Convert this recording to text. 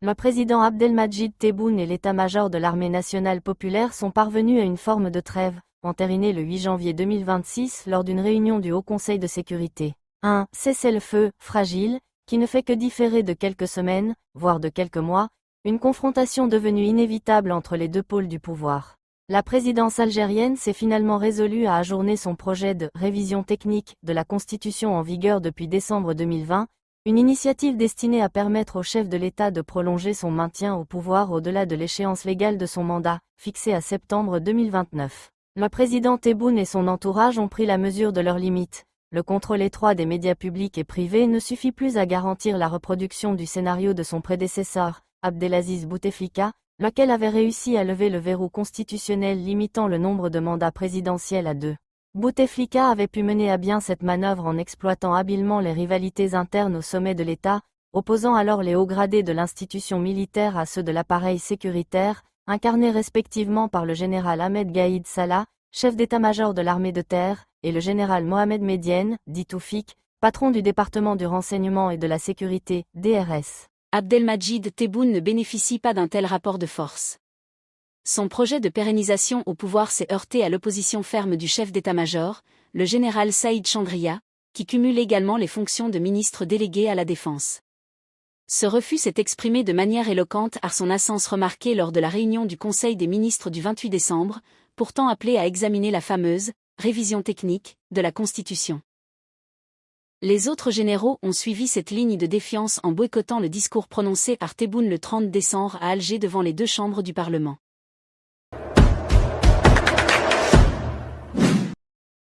Le président Abdelmadjid Tebboune et l'état-major de l'armée nationale populaire sont parvenus à une forme de trêve, entérinée le 8 janvier 2026 lors d'une réunion du Haut Conseil de sécurité. Un cessez-le-feu fragile, qui ne fait que différer de quelques semaines, voire de quelques mois, une confrontation devenue inévitable entre les deux pôles du pouvoir. La présidence algérienne s'est finalement résolue à ajourner son projet de révision technique de la Constitution en vigueur depuis décembre 2020, une initiative destinée à permettre au chef de l'État de prolonger son maintien au pouvoir au-delà de l'échéance légale de son mandat, fixée à septembre 2029. Le président Tebboune et son entourage ont pris la mesure de leurs limites. Le contrôle étroit des médias publics et privés ne suffit plus à garantir la reproduction du scénario de son prédécesseur, Abdelaziz Bouteflika, lequel avait réussi à lever le verrou constitutionnel limitant le nombre de mandats présidentiels à 2. Bouteflika avait pu mener à bien cette manœuvre en exploitant habilement les rivalités internes au sommet de l'État, opposant alors les hauts gradés de l'institution militaire à ceux de l'appareil sécuritaire, incarnés respectivement par le général Ahmed Gaïd Salah, chef d'état-major de l'armée de terre, et le général Mohamed Medienne, dit Toufik, patron du département du renseignement et de la sécurité, DRS. Abdelmadjid Tebboune ne bénéficie pas d'un tel rapport de force. Son projet de pérennisation au pouvoir s'est heurté à l'opposition ferme du chef d'état-major, le général Saïd Changria, qui cumule également les fonctions de ministre délégué à la Défense. Ce refus s'est exprimé de manière éloquente à son absence remarquée lors de la réunion du Conseil des ministres du 28 décembre, pourtant appelé à examiner la fameuse « révision technique » de la Constitution. Les autres généraux ont suivi cette ligne de défiance en boycottant le discours prononcé par Tebboune le 30 décembre à Alger devant les deux chambres du Parlement.